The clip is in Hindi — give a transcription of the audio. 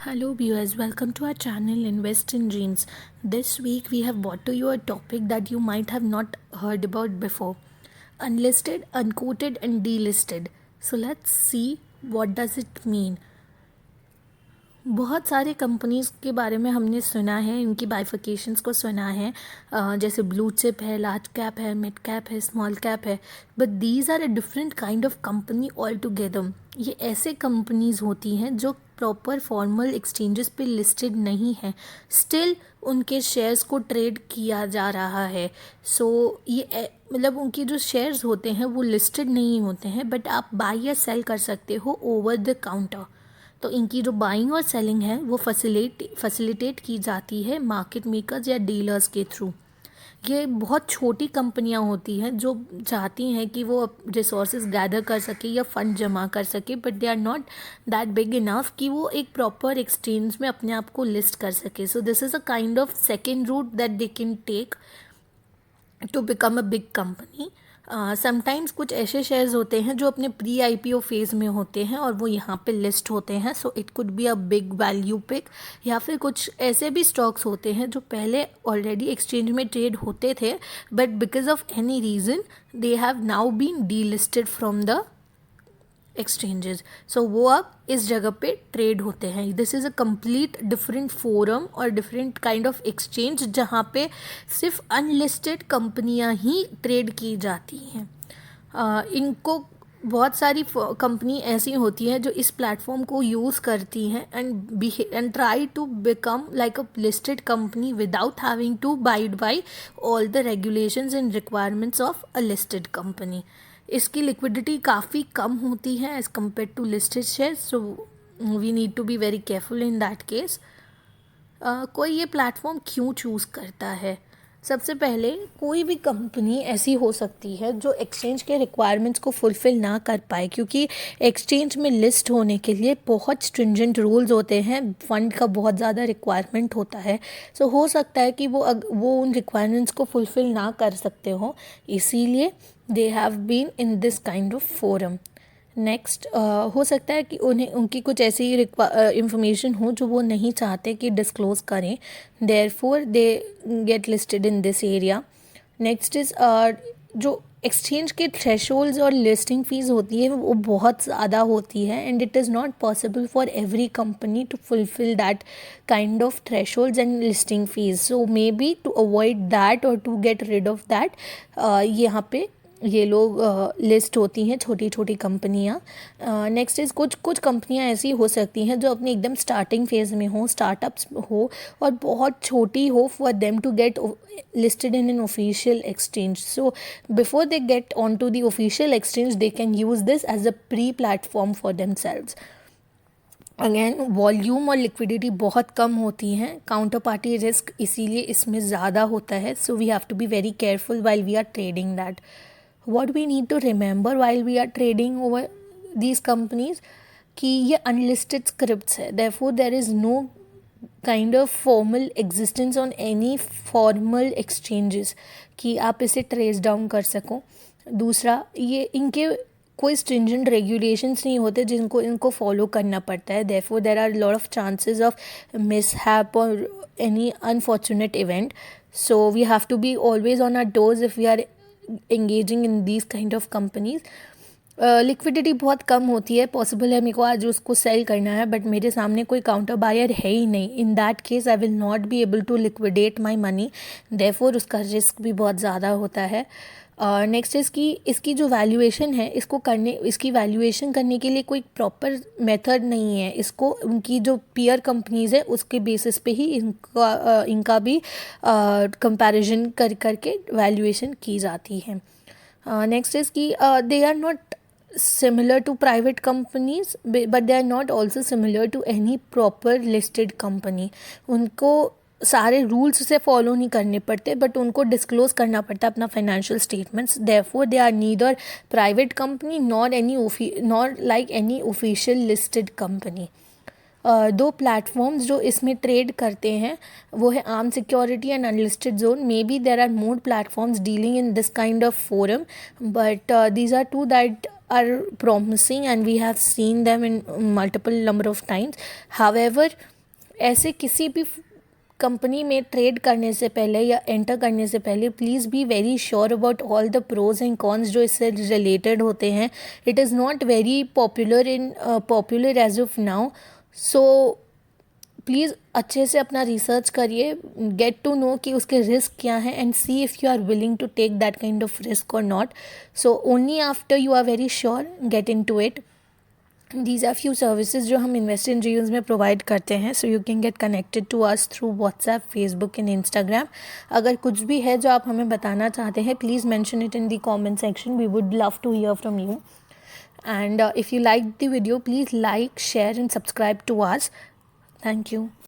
Hello viewers, welcome to our channel Invest in Dreams. This week we have brought to you a topic that you might have not heard about before. Unlisted, unquoted and delisted. So let's see what does it mean. बहुत सारे कंपनीज़ के बारे में हमने सुना है, इनकी बाइफिकेशंस को सुना है, जैसे ब्लू चिप है, लार्ज कैप है, मिड कैप है, स्मॉल कैप है, but these are a different kind of company altogether. ये ऐसे कंपनीज़ होती हैं जो प्रॉपर फॉर्मल एक्सचेंजेस पे लिस्टेड नहीं है, स्टिल उनके शेयर्स को ट्रेड किया जा रहा है. सो ये मतलब उनके जो शेयर्स होते हैं वो लिस्टेड नहीं होते हैं, बट आप बाई या सेल कर सकते हो ओवर द काउंटर. तो इनकी जो बाइंग और सेलिंग है वो फैसिलिटेट की जाती है मार्केट मेकर्स या डीलर्स के थ्रू. ये बहुत छोटी कंपनियां होती हैं जो चाहती हैं कि वो रिसोर्सेज गैदर कर सके या फंड जमा कर सके, but they are not that big enough कि वो एक प्रॉपर एक्सचेंज में अपने आप को लिस्ट कर सके. So this is a kind of second route that they can take to become a big company. Sometimes कुछ ऐसे शेयर्स होते हैं जो अपने प्री आईपीओ फेज़ में होते हैं और वो यहाँ पे लिस्ट होते हैं. So it could be a big value pick, या फिर कुछ ऐसे भी स्टॉक्स होते हैं जो पहले ऑलरेडी एक्सचेंज में ट्रेड होते थे, but because of any reason they have now been delisted from the exchanges. So वो अब इस जगह पे ट्रेड होते हैं. This is a complete different forum और डिफरेंट काइंड ऑफ एक्सचेंज जहाँ पे सिर्फ अनलिस्टेड कंपनियाँ ही ट्रेड की जाती हैं. इनको बहुत सारी कंपनी ऐसी होती हैं जो इस प्लेटफॉर्म को यूज़ करती हैं and try to become like a listed company without having to bide by all the regulations and requirements of a listed company. इसकी लिक्विडिटी काफ़ी कम होती है as compare to listed shares, so we need to be very careful in that case. कोई ये प्लेटफॉर्म क्यों चूज़ करता है? सबसे पहले कोई भी कंपनी ऐसी हो सकती है जो एक्सचेंज के रिक्वायरमेंट्स को फुलफ़िल ना कर पाए, क्योंकि एक्सचेंज में लिस्ट होने के लिए बहुत स्ट्रिंजेंट रूल्स होते हैं, फंड का बहुत ज़्यादा रिक्वायरमेंट होता है. सो हो सकता है कि वो उन रिक्वायरमेंट्स को फुलफ़िल ना कर सकते हो, इसीलिए they have been in this kind of forum. Next हो सकता है कि उन्हें उनकी कुछ ऐसी इंफॉर्मेशन हो जो वो नहीं चाहते कि डिस्क्लोज़ करें, therefore they get listed in this area. Next is जो एक्सचेंज के थ्रेशोल्ड्स और लिस्टिंग फ़ीस होती है वो बहुत ज़्यादा होती है, and it is not possible for every company to fulfil that kind of thresholds and listing fees. So may be to avoid that or to get rid of that यहाँ पे ये लोग लिस्ट होती हैं छोटी छोटी कंपनियाँ. नेक्स्ट इज़ कुछ कंपनियाँ ऐसी हो सकती हैं जो अपनी एकदम स्टार्टिंग फेज़ में हो, स्टार्टअप्स हो और बहुत छोटी हो for them to get listed in an official exchange. So before they get onto the official exchange, they can use this as a pre-platform for themselves. Again volume और लिक्विडिटी बहुत कम होती हैं, काउंटर पार्टी रिस्क इसीलिए इसमें ज़्यादा होता है. So we have to be very careful while we are trading that. what we need to remember while we are trading over these companies कि ये अनलिस्टेड स्क्रिप्ट्स है, therefore there is no kind of formal existence on any formal exchanges कि आप इसे ट्रेस डाउन कर सको. दूसरा, ये इनके कोई स्ट्रिंजेंट रेगुलेशंस नहीं होते जिनको इनको फॉलो करना पड़ता है, therefore there are lot of chances of mishap or any unfortunate event. So we have to be always on our toes if we are engaging in these kind of companies. Liquidity बहुत कम होती है, पॉसिबल है मेरे को आज उसको सेल करना है बट मेरे सामने कोई काउंटर बायर है ही नहीं. In that case I will not be able to liquidate my money, therefore उसका रिस्क भी बहुत ज़्यादा होता है. नेक्स्ट इसकी जो वैल्यूएशन है इसकी वैल्यूएशन करने के लिए कोई प्रॉपर मेथड नहीं है. इसको उनकी जो पीयर कंपनीज़ है उसके बेसिस पे ही इनका भी कंपैरिजन करके वैल्यूएशन की जाती है. नेक्स्ट इज़ कि they are not similar to private companies but they are not also similar to any proper listed company. उनको सारे रूल्स से फॉलो नहीं करने पड़ते बट उनको डिस्क्लोज करना पड़ता है अपना financial statements. Therefore they are neither private company nor like any official listed company. दो प्लेटफॉर्म्स जो इसमें ट्रेड करते हैं वो है arm security and unlisted zone. May be there are more platforms dealing in this kind of forum, but these are two that are promising and we have seen them in multiple number of times. However, ऐसे किसी भी कंपनी में ट्रेड करने से पहले या एंटर करने से पहले please be very sure about all the pros and cons जो इससे रिलेटेड होते हैं. It is not very popular as of now. So please अच्छे से अपना रिसर्च करिए, गेट टू नो कि उसके रिस्क क्या हैं and see if you are willing to take that kind of risk or not. So only after you are very sure get in to it. These are few services जो हम इन्वेस्ट इन ड्रीम्स में प्रोवाइड करते हैं. So you can get connected to us through WhatsApp, Facebook and Instagram. अगर कुछ भी है जो आप हमें बताना चाहते हैं, please mention it in the comment section. We would love to hear from you. And if you liked the video, please like, share and subscribe to us. Thank you.